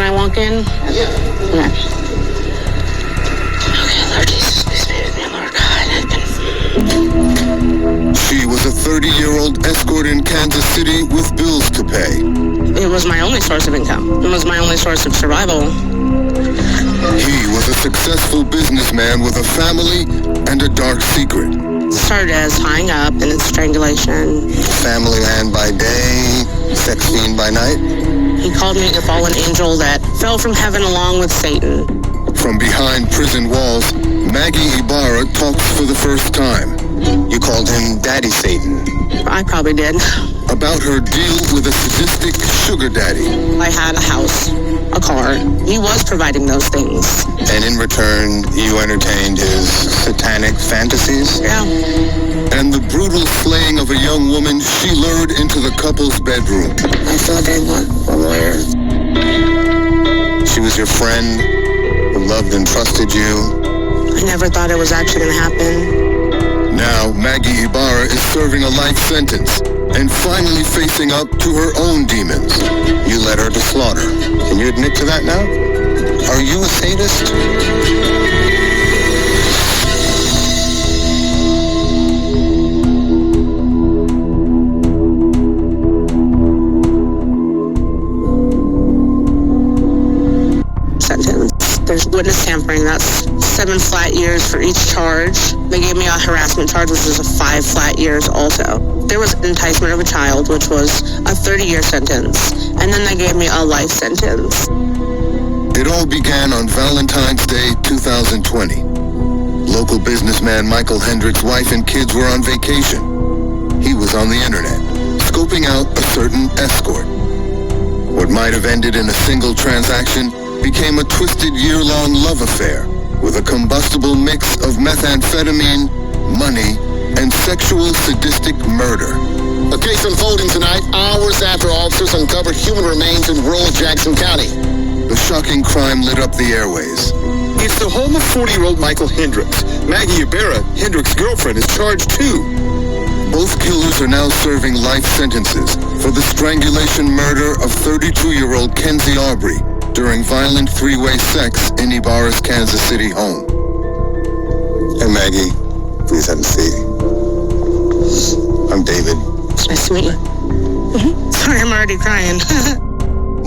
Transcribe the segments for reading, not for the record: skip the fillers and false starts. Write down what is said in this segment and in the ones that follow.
I walk in? Yeah. Okay. Okay, Lord Jesus, please be with me, Lord God. She was a 30-year-old escort in Kansas City with bills to pay. It was my only source of income. It was my only source of survival. He was a successful businessman with a family and a dark secret. It started as tying up and then strangulation. Family man by day, sex fiend by night. He called me a fallen angel that fell from heaven along with Satan. From behind prison walls, Maggie Ybarra talks for the first time. You called him Daddy Satan. I probably did. About her deal with a sadistic sugar daddy. I had a house, a car. He was providing those things. And in return, you entertained his satanic fantasies? Yeah. And the brutal slaying of a young woman she lured into the couple's bedroom. I thought they want a lawyer. She was your friend who loved and trusted you. I never thought it was actually going to happen. Now, Maggie Ybarra is serving a life sentence and finally facing up to her own demons. You led her to slaughter. Can you admit to that now? Are you a sadist? Sentence. There's witness tampering. That's 7 flat years for each charge. They gave me a harassment charge, which is a 5 flat years also. There was enticement of a child, which was a 30-year sentence. And then they gave me a life sentence. It all began on Valentine's Day 2020. Local businessman Michael Hendricks' wife and kids were on vacation. He was on the internet, scoping out a certain escort. What might have ended in a single transaction became a twisted year-long love affair with a combustible mix of methamphetamine, money, and sexual sadistic murder. A case unfolding tonight, hours after officers uncovered human remains in rural Jackson County. The shocking crime lit up the airways. It's the home of 40-year-old Michael Hendricks. Maggie Ybarra, Hendricks' girlfriend, is charged too. Both killers are now serving life sentences for the strangulation murder of 32-year-old Mackenzie during violent three-way sex in Ybarra's Kansas City home. Hey, Maggie, please have a seat. I'm David. It's nice to meet you. Sorry, I'm already crying.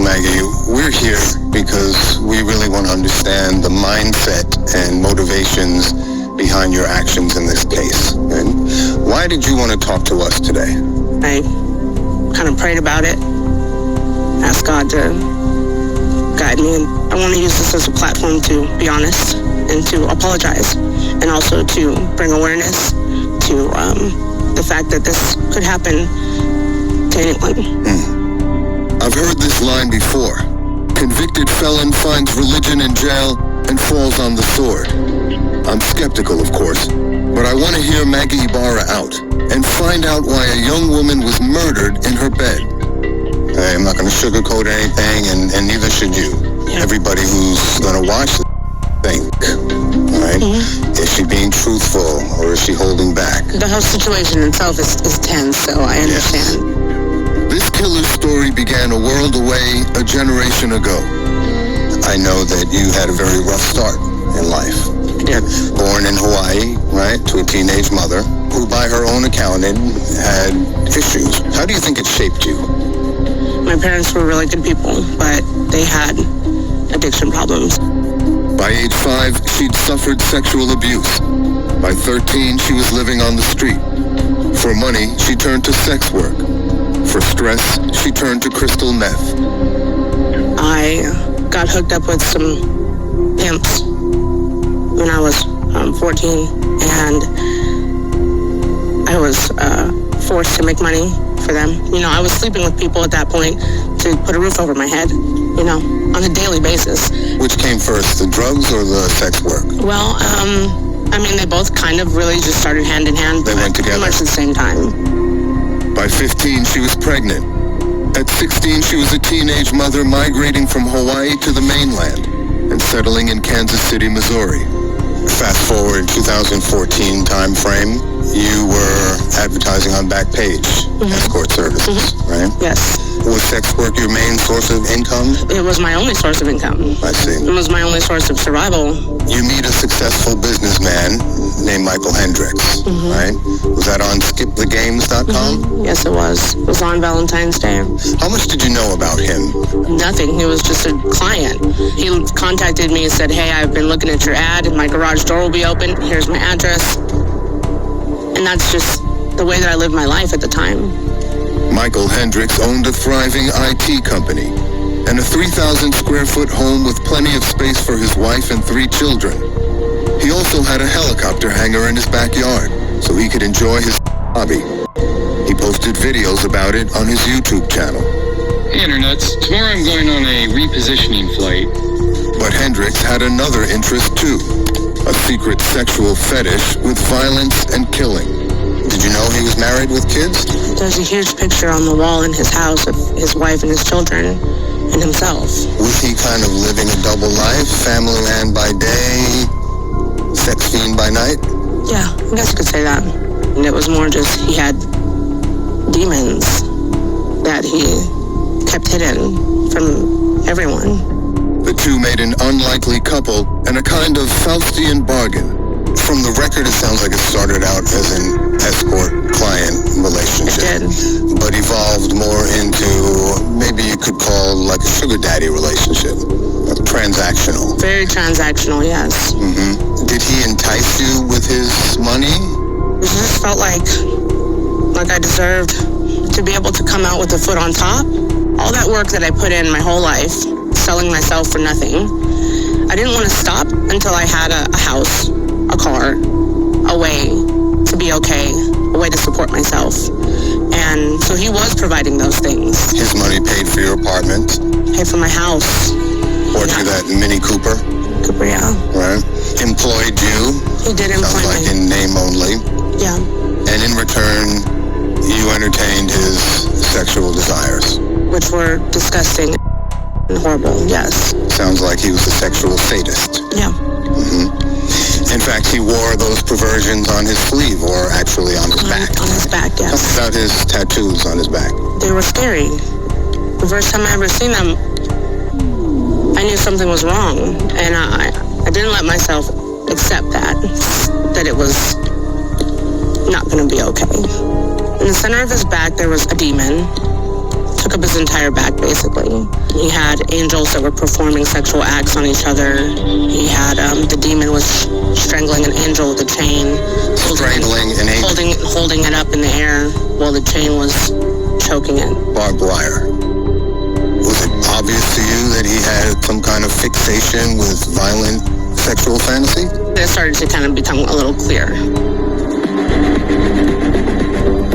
Maggie, we're here because we really want to understand the mindset and motivations behind your actions in this case. And why did you want to talk to us today? I kind of prayed about it, asked God to guide me, and I want to use this as a platform to be honest and to apologize, and also to bring awareness to the fact that this could happen to anyone. I've heard this line before. Convicted felon finds religion in jail and falls on the sword. I'm skeptical, of course, but I want to hear Maggie Ybarra out and find out why a young woman was murdered in her bed. Hey, I'm not going to sugarcoat anything, and neither should you. Yeah. Everybody who's going to watch this, think, all right? Is she being truthful, or is she holding back? The whole situation itself is tense, so I understand. Yes. This killer's story began a world away a generation ago. I know that you had a very rough start in life. Yeah. Born in Hawaii, right, to a teenage mother who, by her own accounting, had issues. How do you think it shaped you? My parents were really good people, but they had addiction problems. By age 5, she'd suffered sexual abuse. By 13, she was living on the street. For money, she turned to sex work. For stress, she turned to crystal meth. I got hooked up with some pimps when I was 14, and I was forced to make money for them. You know, I was sleeping with people at that point to put a roof over my head, you know, on a daily basis. Which came first, the drugs or the sex work? Well, I mean, they both kind of really just started hand in hand. They went together? Pretty much at the same time. By 15, she was pregnant. At 16, she was a teenage mother migrating from Hawaii to the mainland and settling in Kansas City, Missouri. Fast forward 2014 time frame, you were advertising on Backpage escort services, right? Yes. Was sex work your main source of income? It was my only source of income. I see. It was my only source of survival. You meet a successful businessman named Michael Hendricks, right? Was that on skipthegames.com? Yes, it was. It was on Valentine's Day. How much did you know about him? Nothing. He was just a client. He contacted me and said, hey, I've been looking at your ad and my garage door will be open. Here's my address. And that's just the way that I lived my life at the time. Michael Hendricks owned a thriving IT company and a 3,000 square foot home with plenty of space for his wife and 3 children. He also had a helicopter hangar in his backyard so he could enjoy his hobby. He posted videos about it on his YouTube channel. Hey, Internets. Tomorrow I'm going on a repositioning flight. But Hendricks had another interest too, a secret sexual fetish with violence and killing. Did you know he was married with kids? There's a huge picture on the wall in his house of his wife and his children and himself. Was he kind of living a double life, family man by day, sex fiend by night? Yeah, I guess you could say that. And it was more just he had demons that he kept hidden from everyone. The two made an unlikely couple and a kind of Faustian bargain. From the record, it sounds like it started out as an escort-client relationship. It did. But evolved more into, maybe you could call like a sugar daddy relationship. Transactional. Very transactional, yes. Did he entice you with his money? It just felt like I deserved to be able to come out with a foot on top. All that work that I put in my whole life, selling myself for nothing, I didn't want to stop until I had a house, a car, a way to be okay, a way to support myself. And so he was providing those things. His money paid for your apartment? Paid for my house. Bought you that Mini Cooper? Cooper, yeah. Right. Employed you? He did employ Sounds like me. in name only. Yeah. And in return, you entertained his sexual desires. Which were disgusting and horrible, yes. Sounds like he was a sexual sadist. Yeah. In fact, he wore those perversions on his sleeve or actually on his back. On his back, yes. How about his tattoos on his back? They were scary. The first time I ever seen them, I knew something was wrong. And I didn't let myself accept that it was not going to be okay. In the center of his back, there was a demon. Took up his entire back, basically. He had angels that were performing sexual acts on each other. He had, the demon was strangling an angel with a chain. Strangling an angel? Holding it up in the air while the chain was choking it. Barbed wire. Was it obvious to you that he had some kind of fixation with violent sexual fantasy? It started to kind of become a little clear.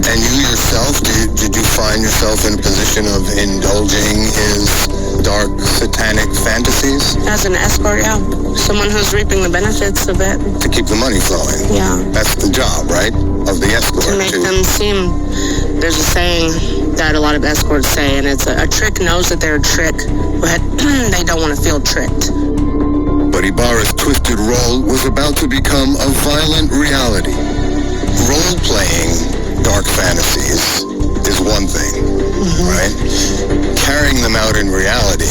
And you yourself, did you find yourself in a position of indulging his dark satanic fantasies? As an escort, yeah. Someone who's reaping the benefits of it. To keep the money flowing? Yeah. That's the job, right? Of the escort. To make them seem, there's a saying that a lot of escorts say, and it's a trick knows that they're a trick, but they don't want to feel tricked. But Ybarra's twisted role was about to become a violent reality. Role-playing dark fantasies is one thing, right? Carrying them out in reality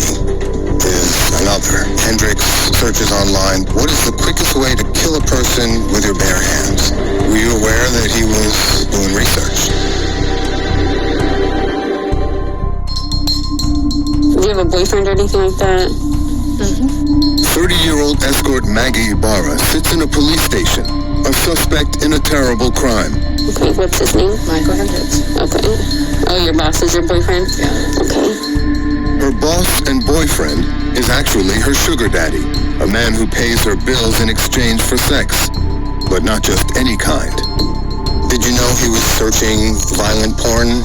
is another. Hendricks searches online, what is the quickest way to kill a person with your bare hands? Were you aware that he was doing research? Do you have a boyfriend or anything like that? 30-year-old escort Maggie Ybarra sits in a police station, a suspect in a terrible crime. Okay, what's his name? Michael Hendricks. Okay. Oh, your boss is your boyfriend? Yeah. Okay. Her boss and boyfriend is actually her sugar daddy, a man who pays her bills in exchange for sex, but not just any kind. Did you know he was searching violent porn?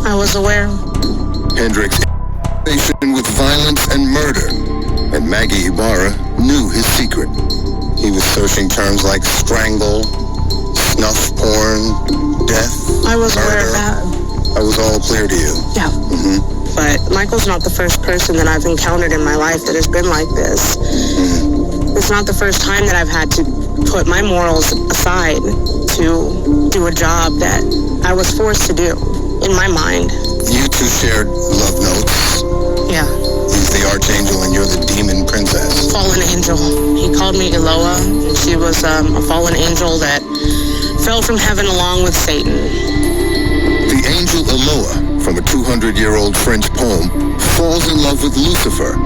I was aware. Hendricks' fascination with violence and murder, and Maggie Ybarra knew his secret. He was searching terms like strangle, snuff porn, death, I was aware of murder. that. That was all clear to you. Yeah. But Michael's not the first person that I've encountered in my life that has been like this. It's not the first time that I've had to put my morals aside to do a job that I was forced to do, in my mind. You two shared love notes. Yeah. He's the archangel and you're the demon princess. Fallen angel. He called me Eloah, and she was a fallen angel that fell from heaven along with Satan. The angel Eloah, from a 200-year-old French poem, falls in love with Lucifer.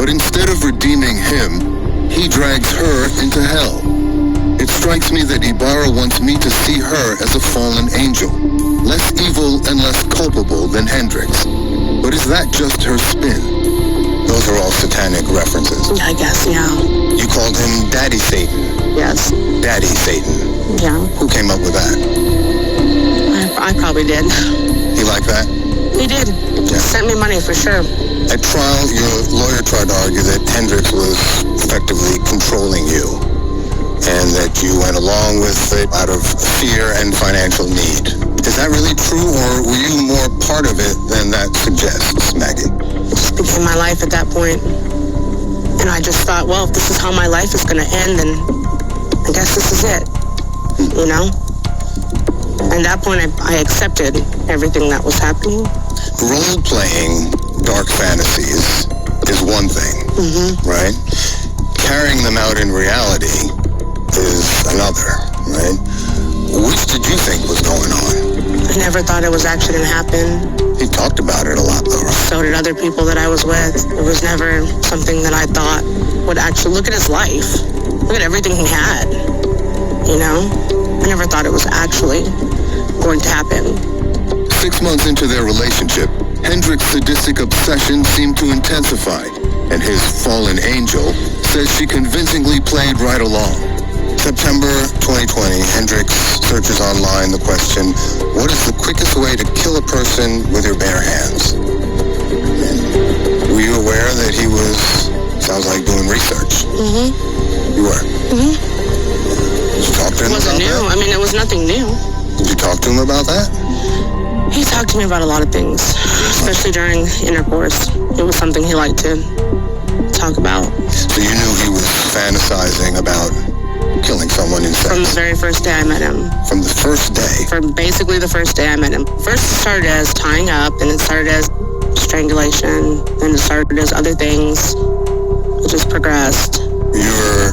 But instead of redeeming him, he drags her into hell. It strikes me that Ybarra wants me to see her as a fallen angel, less evil and less culpable than Hendricks. But is that just her spin? Those are all satanic references. I guess, yeah. You called him Daddy Satan. Yes. Daddy Satan. Yeah. Who came up with that? I probably did. He liked that? He did. Yeah. Sent me money for sure. At trial, your lawyer tried to argue that Hendricks was effectively controlling you, and that you went along with it out of fear and financial need. Is that really true, or were you more part of it than that suggests, Maggie? It just became my life at that point. And I just thought, well, if this is how my life is going to end, then I guess this is it, you know? And at that point, I accepted everything that was happening. Role-playing dark fantasies is one thing, right? Carrying them out in reality is another, right? Which did you think was going on? I never thought it was actually going to happen. He talked about it a lot, though, right? So did other people that I was with. It was never something that I thought would actually... Look at his life. Look at everything he had, you know? I never thought it was actually going to happen. 6 months into their relationship, Hendricks' sadistic obsession seemed to intensify, and his fallen angel says she convincingly played right along. September 2020, Hendricks searches online the question, what is the quickest way to kill a person with your bare hands? Were you aware that he was, sounds like, doing research? You were? Did you talk to him It wasn't about new. that? I mean, it was nothing new. Did you talk to him about that? He talked to me about a lot of things, especially during intercourse. It was something he liked to talk about. So you knew he was fantasizing about killing someone in sex? From the very first day I met him. From the first day? From basically the first day I met him. First it started as tying up, then it started as strangulation, then it started as other things. It just progressed. You were